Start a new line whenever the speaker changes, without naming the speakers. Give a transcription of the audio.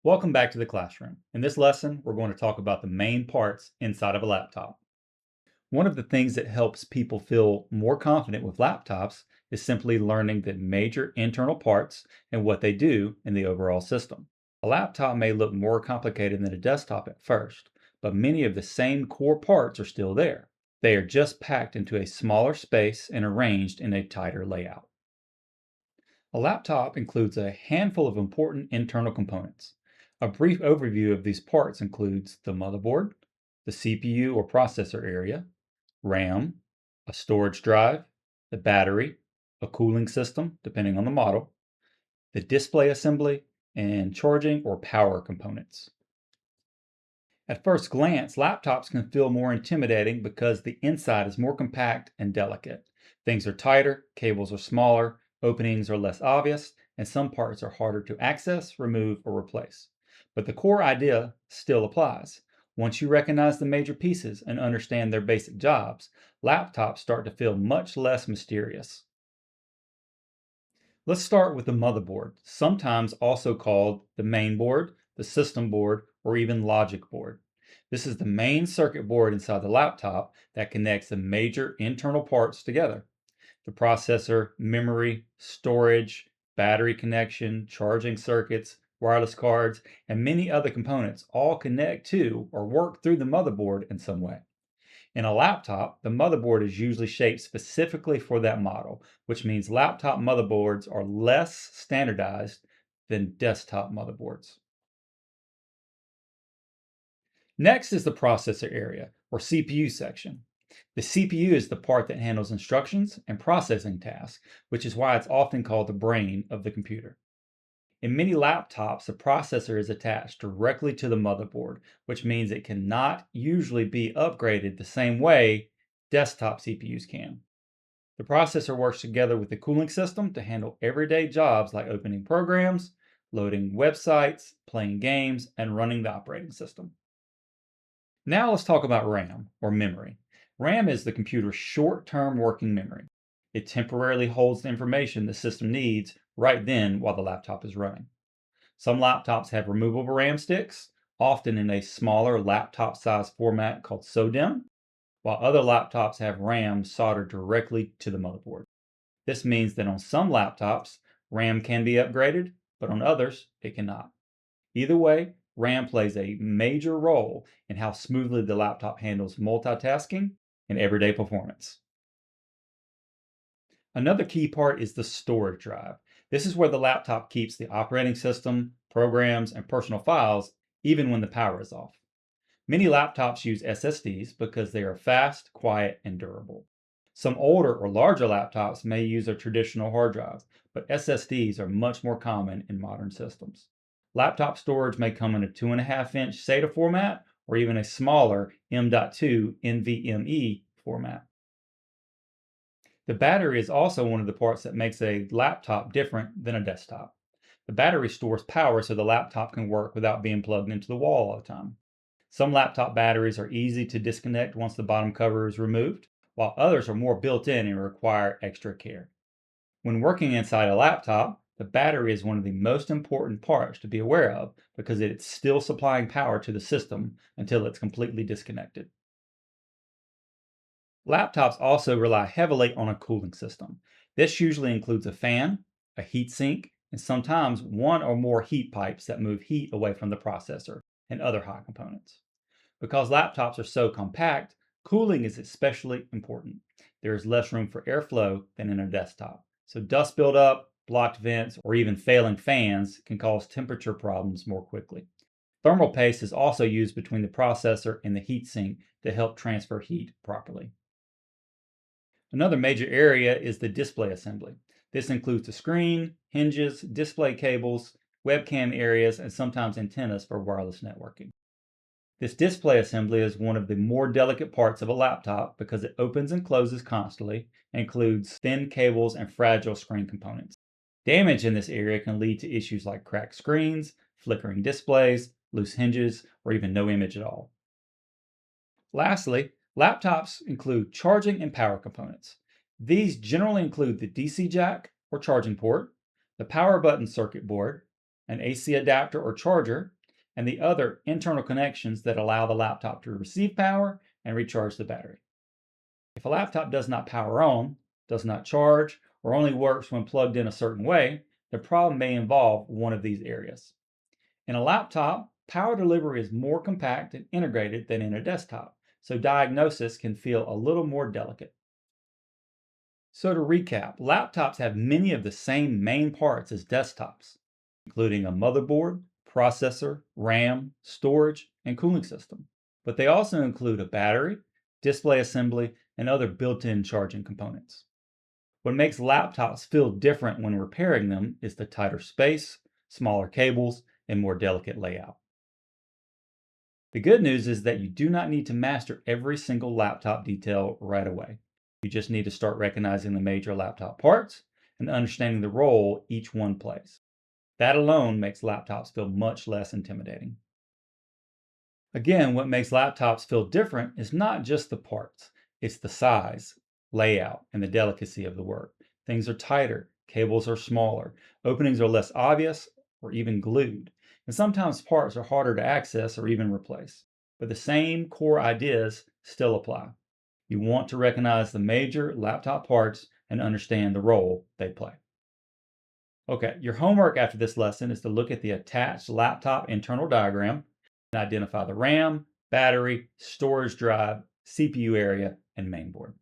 Welcome back to the classroom. In this lesson, we're going to talk about the main parts inside of a laptop. One of the things that helps people feel more confident with laptops is simply learning the major internal parts and what they do in the overall system. A laptop may look more complicated than a desktop at first, but many of the same core parts are still there. They are just packed into a smaller space and arranged in a tighter layout. A laptop includes a handful of important internal components. A brief overview of these parts includes the motherboard, the CPU or processor area, RAM, a storage drive, the battery, a cooling system, depending on the model, the display assembly, and charging or power components. At first glance, laptops can feel more intimidating because the inside is more compact and delicate. Things are tighter, cables are smaller, openings are less obvious, and some parts are harder to access, remove, or replace. But the core idea still applies. Once you recognize the major pieces and understand their basic jobs, laptops start to feel much less mysterious. Let's start with the motherboard, sometimes also called the main board, the system board, or even logic board. This is the main circuit board inside the laptop that connects the major internal parts together. The processor, memory, storage, battery connection, charging circuits, wireless cards, and many other components all connect to or work through the motherboard in some way. In a laptop, the motherboard is usually shaped specifically for that model, which means laptop motherboards are less standardized than desktop motherboards. Next is the processor area, or CPU section. The CPU is the part that handles instructions and processing tasks, which is why it's often called the brain of the computer. In many laptops, the processor is attached directly to the motherboard, which means it cannot usually be upgraded the same way desktop CPUs can. The processor works together with the cooling system to handle everyday jobs like opening programs, loading websites, playing games, and running the operating system. Now let's talk about RAM, or memory. RAM is the computer's short-term working memory. It temporarily holds the information the system needs right then while the laptop is running. Some laptops have removable RAM sticks, often in a smaller laptop-sized format called SODIMM, while other laptops have RAM soldered directly to the motherboard. This means that on some laptops, RAM can be upgraded, but on others, it cannot. Either way, RAM plays a major role in how smoothly the laptop handles multitasking and everyday performance. Another key part is the storage drive. This is where the laptop keeps the operating system, programs, and personal files even when the power is off. Many laptops use SSDs because they are fast, quiet, and durable. Some older or larger laptops may use a traditional hard drive, but SSDs are much more common in modern systems. Laptop storage may come in a 2.5-inch SATA format or even a smaller M.2 NVMe format. The battery is also one of the parts that makes a laptop different than a desktop. The battery stores power so the laptop can work without being plugged into the wall all the time. Some laptop batteries are easy to disconnect once the bottom cover is removed, while others are more built in and require extra care. When working inside a laptop, the battery is one of the most important parts to be aware of because it's still supplying power to the system until it's completely disconnected. Laptops also rely heavily on a cooling system. This usually includes a fan, a heat sink, and sometimes one or more heat pipes that move heat away from the processor and other hot components. Because laptops are so compact, cooling is especially important. There is less room for airflow than in a desktop. So dust buildup, blocked vents, or even failing fans can cause temperature problems more quickly. Thermal paste is also used between the processor and the heatsink to help transfer heat properly. Another major area is the display assembly. This includes the screen, hinges, display cables, webcam areas, and sometimes antennas for wireless networking. This display assembly is one of the more delicate parts of a laptop because it opens and closes constantly and includes thin cables and fragile screen components. Damage in this area can lead to issues like cracked screens, flickering displays, loose hinges, or even no image at all. Lastly, laptops include charging and power components. These generally include the DC jack or charging port, the power button circuit board, an AC adapter or charger, and the other internal connections that allow the laptop to receive power and recharge the battery. If a laptop does not power on, does not charge, or only works when plugged in a certain way, the problem may involve one of these areas. In a laptop, power delivery is more compact and integrated than in a desktop, so diagnosis can feel a little more delicate. So to recap, laptops have many of the same main parts as desktops, including a motherboard, processor, RAM, storage, and cooling system. But they also include a battery, display assembly, and other built-in charging components. What makes laptops feel different when repairing them is the tighter space, smaller cables, and more delicate layout. The good news is that you do not need to master every single laptop detail right away. You just need to start recognizing the major laptop parts and understanding the role each one plays. That alone makes laptops feel much less intimidating. Again, what makes laptops feel different is not just the parts, it's the size, layout, and the delicacy of the work. Things are tighter, cables are smaller, openings are less obvious or even glued, and sometimes parts are harder to access or even replace. But the same core ideas still apply. You want to recognize the major laptop parts and understand the role they play. Okay, your homework after this lesson is to look at the attached laptop internal diagram and identify the RAM, battery, storage drive, CPU area, and mainboard.